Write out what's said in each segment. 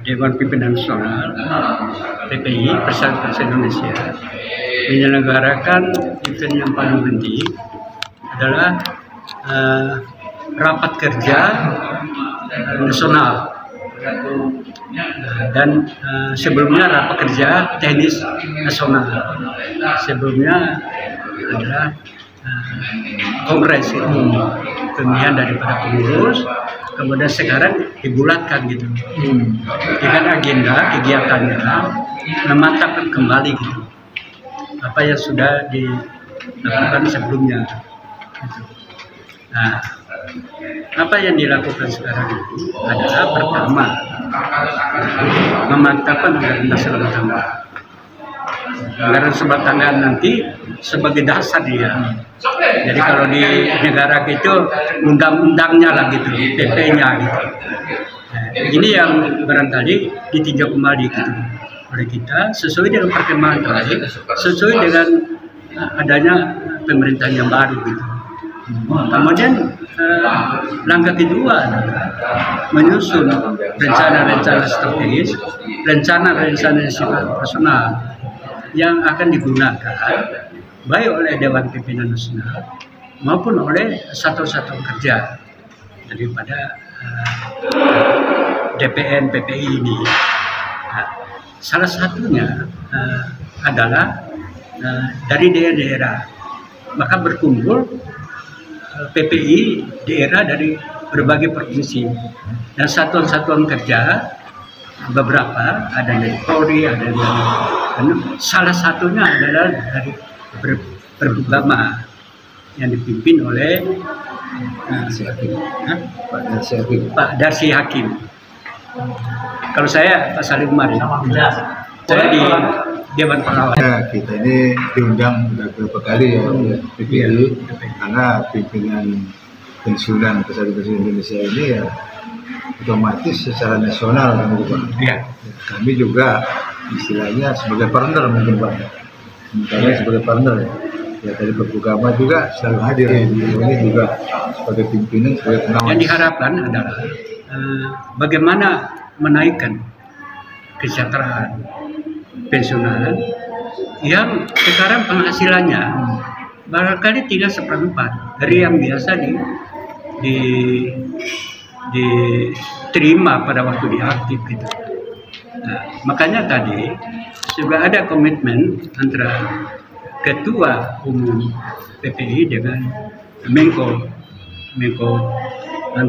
Dewan Pimpinan Nasional PPI Persatuan Indonesia menyelenggarakan event yang paling penting adalah rapat kerja nasional dan sebelumnya rapat kerja teknis nasional. Sebelumnya adalah kongres pemilihan daripada pengurus, kemudian sekarang dibulatkan gitu dengan agenda kegiatannya memantapkan kembali gitu apa yang sudah dilakukan sebelumnya gitu. Nah, apa yang dilakukan sekarang itu adalah pertama memantapkan anggaran dasar rumah tangga. Anggaran rumah tangga nanti sebagai dasar dia. Jadi kalau di negara itu undang-undangnya lah gitu, PP-nya gitu. Nah, ini yang barangkali ditinjau kembali gitu oleh kita sesuai dengan perkembangan terakhir, sesuai dengan adanya pemerintahan yang baru gitu. Kemudian langkah kedua adalah menyusun rencana-rencana strategis, rencana-rencana sifat personal yang akan digunakan baik oleh Dewan Pimpinan Nasional maupun oleh satuan-satuan kerja daripada DPN PPI ini. Nah, salah satunya adalah dari daerah-daerah, maka berkumpul PPI daerah dari berbagai provinsi dan satuan-satuan kerja beberapa, ada dari Polri, ada dari salah satunya adalah dari Peragama yang dipimpin oleh Pak Darsi Hakim. Kalau saya Pak Salim Umar, saya di Dewan Pengawas. Ya, kita ini diundang sudah beberapa kali ya PPI karena pimpinan pensiunan Persatuan Indonesia ini ya otomatis secara nasional kan gitu Pak. Ya. Kami juga istilahnya sebagai partner mungkin Pak. Sementara sebagai partner ya dari Peragama juga selalu hadir ini juga sebagai pimpinan, sebagai pengawas. Yang diharapkan adalah bagaimana menaikkan kesejahteraan pensiunan yang sekarang penghasilannya barangkali tidak seperempat dari yang biasa diterima pada waktu diaktif gitu. Nah, makanya tadi juga ada komitmen antara Ketua Umum PPI dengan Menko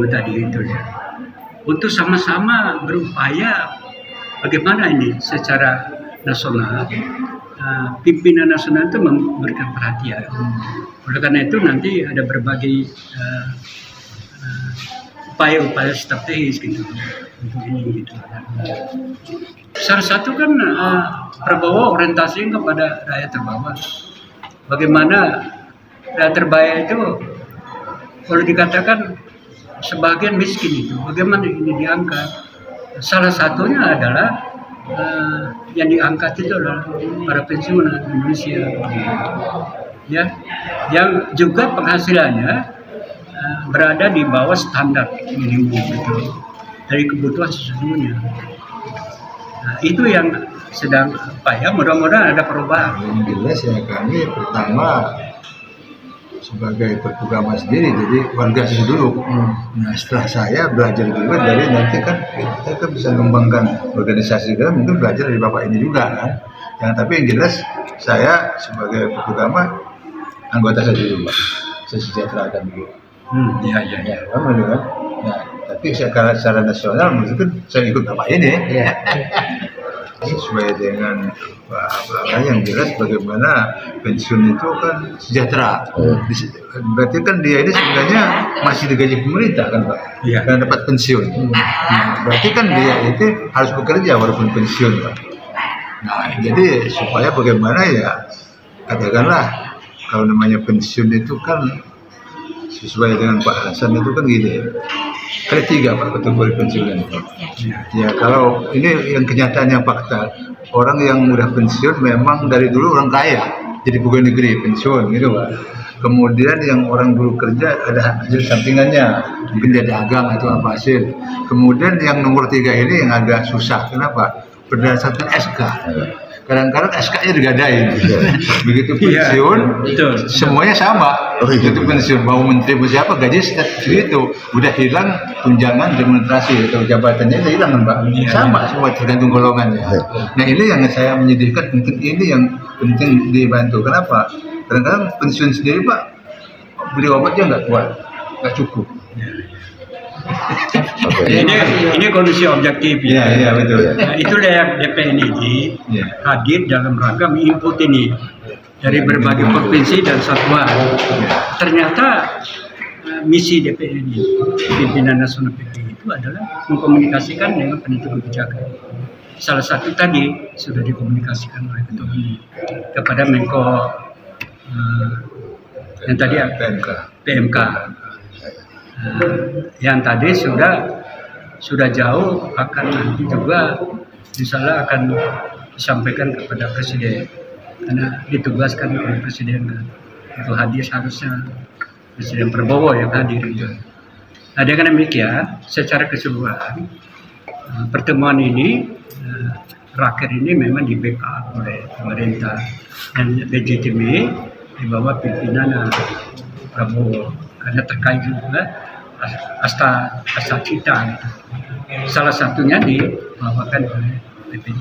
tadi itu ya, untuk sama-sama berupaya bagaimana ini secara nasional pimpinan nasional itu memberikan perhatian. Oleh karena itu nanti ada berbagai upaya-upaya strategis gitu untuk ini gitu. Salah satu kan Prabowo orientasinya kepada rakyat terbawah. Bagaimana rakyat terbawah itu kalau dikatakan sebagian miskin itu, bagaimana ini diangkat? Salah satunya adalah yang diangkat itu adalah para pensiunan Indonesia, ya, yang juga penghasilannya berada di bawah standar minimum itu dari kebutuhan sesungguhnya. Nah, itu yang sedang mudah-mudahan ada perubahan. Yang jelas ya kami pertama sebagai Peragama sendiri, jadi warga sini dulu. Nah setelah saya belajar juga dari nanti kan kita kan bisa mengembangkan organisasi kan, mungkin belajar dari bapak ini juga kan. Yang tapi yang jelas saya sebagai Peragama anggota saja dulu Pak, saya sejahterakan dulu. Ya. Kan. Nah, tapi secara nasional mungkin saya ikut bapak ini. Ya. Sesuai dengan yang jelas bagaimana pensiun itu kan sejahtera. Berarti kan dia ini sebenarnya masih digaji pemerintah kan Pak, dan dapat pensiun. Nah, berarti kan dia itu harus bekerja walaupun pensiun Pak. Nah jadi supaya bagaimana ya katakanlah kalau namanya pensiun itu kan sesuai dengan Pak Hasan itu kan gini, kali 3 Pak kategori pensiunan Pak. Ya kalau ini yang kenyataannya fakta, orang yang udah pensiun memang dari dulu orang kaya, jadi pegawai negeri pensiun gitu Pak. Kemudian yang orang dulu kerja ada hasil sampingannya, mungkin dia dagang atau apa hasil. Kemudian yang nomor 3 ini yang agak susah, kenapa? Berdasarkan SK. Kadang-kadang SK-nya digadain. Begitu pensiun, semuanya sama. Begitu pensiun, mau menteri mau siapa, gaji segitu. Udah hilang tunjangan demonstrasi atau jabatannya udah hilang kan Pak? Sama semua tergantung golongannya. Nah ini yang saya menyedihkan, mungkin ini yang penting dibantu. Kenapa? Kadang-kadang pensiun sendiri Pak, beli obatnya nggak kuat, nggak cukup. Ini kondisi objektif ya. Iya betul. Nah, itulah yang DPN ini hadir dalam rangka menginput ini dari berbagai provinsi dan satuan. Ternyata misi DPN ini, pimpinan nasional PPI itu adalah mengkomunikasikan dengan penentu kebijakan. Salah satu tadi sudah dikomunikasikan oleh Ketua Umum kepada Menko yang tadi PMK. Yang tadi sudah jauh akan nanti juga misalnya akan disampaikan kepada Presiden karena ditugaskan oleh Presiden itu hadir seharusnya Presiden Prabowo yang hadir itu. Nah dengan demikian secara keseluruhan pertemuan ini raker ini memang di backup oleh pemerintah dan legitimate di bawah pimpinan Prabowo karena terkait juga asta cita gitu. Salah satunya dibawakan oleh PPI.